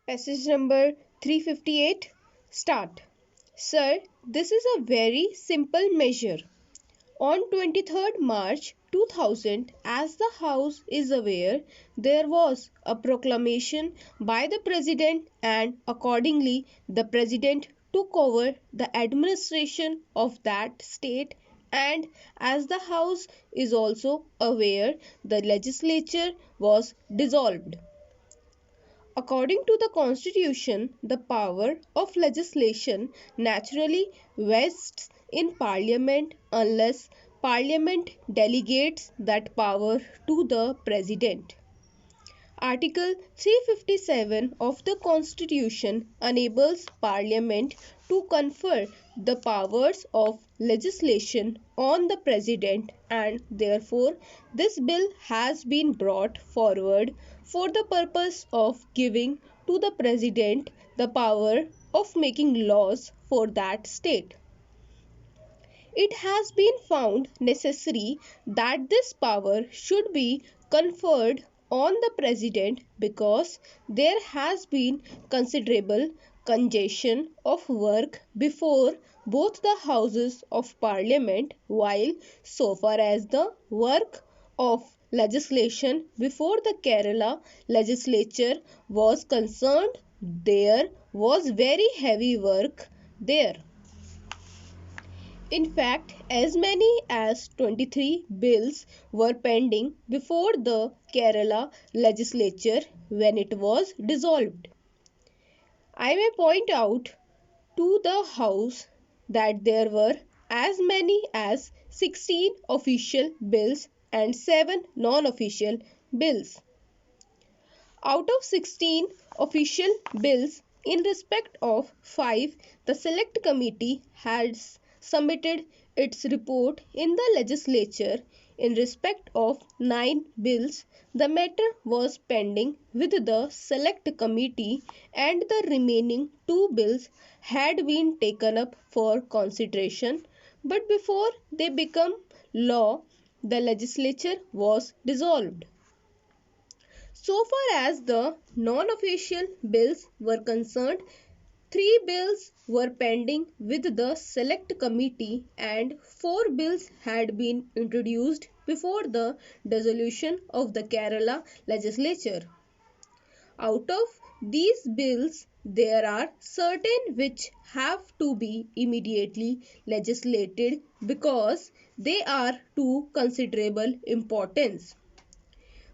Passage number 358. Start. Sir, this is a very simple measure. On 23rd March 2000, as the House is aware, there was a proclamation by the President, and accordingly, the President took over the administration of that state. And as the House is also aware, the legislature was dissolved. According to the Constitution, the power of legislation naturally vests in Parliament unless Parliament delegates that power to the President. Article 357 of the Constitution enables Parliament to confer the powers of legislation on the President, and therefore this bill has been brought forward for the purpose of giving to the President the power of making laws for that state. It has been found necessary that this power should be conferred on the President because there has been considerable congestion of work before both the Houses of Parliament, while so far as the work of legislation before the Kerala legislature was concerned, there was very heavy work there. In fact, as many as 23 bills were pending before the Kerala legislature when it was dissolved. I may point out to the House that there were as many as 16 official bills and 7 non-official bills. Out of 16 official bills, in respect of 5, the Select Committee has submitted its report in the legislature. In respect of 9 bills, the matter was pending with the Select Committee, and the remaining 2 bills had been taken up for consideration, but before they become law, the legislature was dissolved. So far as the non-official bills were concerned, 3 bills were pending with the Select Committee and 4 bills had been introduced before the dissolution of the Kerala legislature. Out of these bills, there are certain which have to be immediately legislated because they are to considerable importance.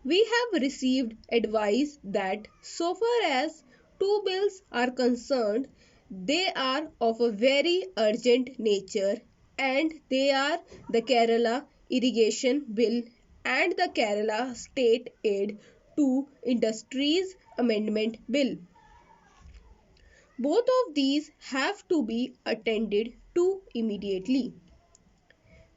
We have received advice that so far as 2 bills are concerned, they are of a very urgent nature, and they are the Kerala Irrigation Bill and the Kerala State Aid to Industries Amendment Bill. Both of these have to be attended to immediately.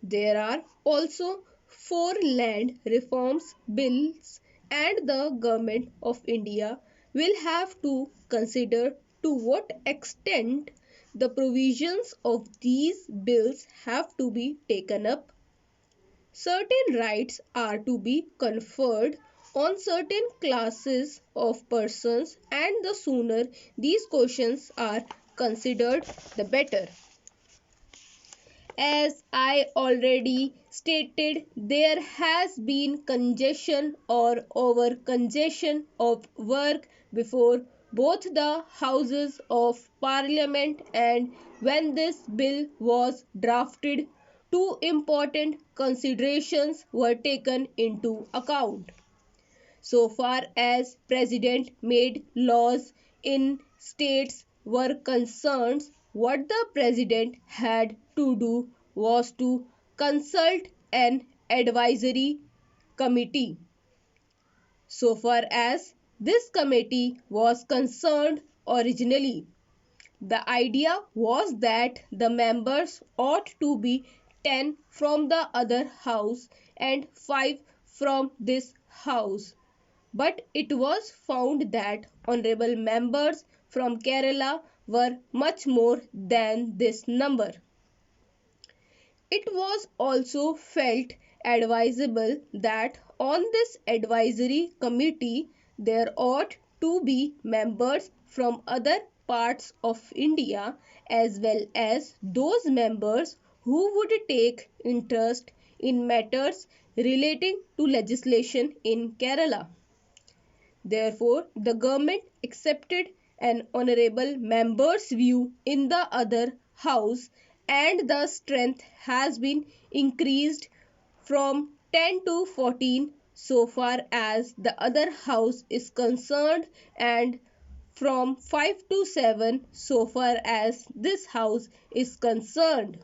There are also 4 land reforms bills, and the Government of India will have to consider to what extent the provisions of these bills have to be taken up. Certain rights are to be conferred on certain classes of persons, and the sooner these questions are considered, the better. As I already stated, there has been congestion or over congestion of work before both the Houses of Parliament, and when this bill was drafted, two important considerations were taken into account. So far as President made laws in states were concerned, what the President had to do was to consult an advisory committee. So far as this committee was concerned originally, the idea was that the members ought to be 10 from the other house and 5 from this house. But it was found that honorable members from Kerala were much more than this number. It was also felt advisable that on this advisory committee there ought to be members from other parts of India as well as those members who would take interest in matters relating to legislation in Kerala. Therefore, the government accepted an honorable member's view in the other house and the strength has been increased from 10 to 14 so far as the other house is concerned and from 5 to 7 so far as this house is concerned.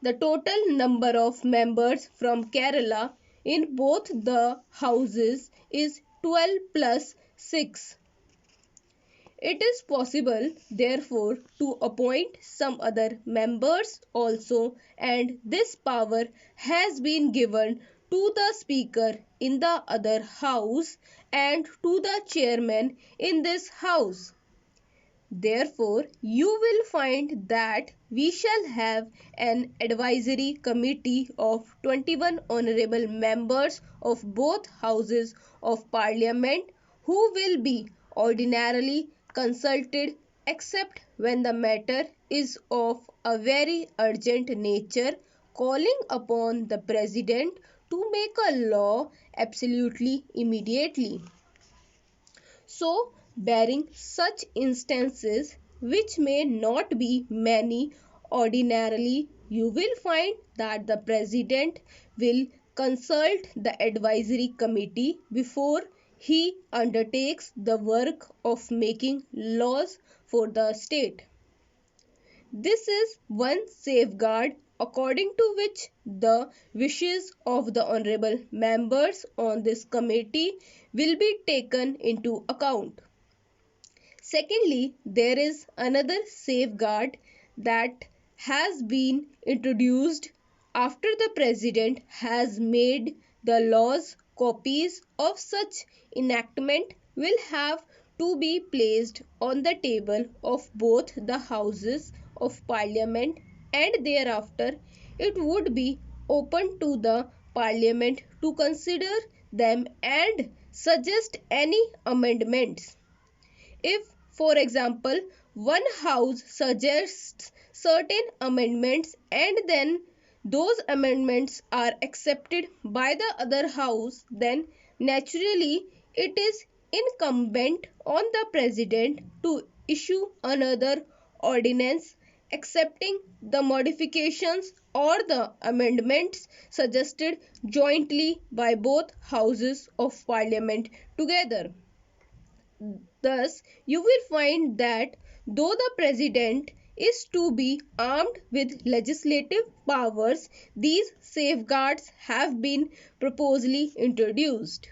The total number of members from Kerala in both the houses is 12 plus 6. It is possible, therefore, to appoint some other members also, and this power has been given to the Speaker in the other house and to the Chairman in this house. Therefore, you will find that we shall have an advisory committee of 21 honorable members of both houses of parliament who will be ordinarily consulted except when the matter is of a very urgent nature, calling upon the president to make a law absolutely immediately. So, barring such instances, which may not be many, ordinarily you will find that the President will consult the advisory committee before he undertakes the work of making laws for the state. This is one safeguard according to which the wishes of the honorable members on this committee will be taken into account. Secondly, there is another safeguard that has been introduced after the president has made the laws. Copies of such enactment will have to be placed on the table of both the houses of parliament and thereafter it would be open to the parliament to consider them and suggest any amendments. If, for example, one house suggests certain amendments and then those amendments are accepted by the other house, then naturally it is incumbent on the president to issue another ordinance accepting the modifications or the amendments suggested jointly by both houses of parliament together. Thus, you will find that though the president is to be armed with legislative powers, these safeguards have been proposally introduced.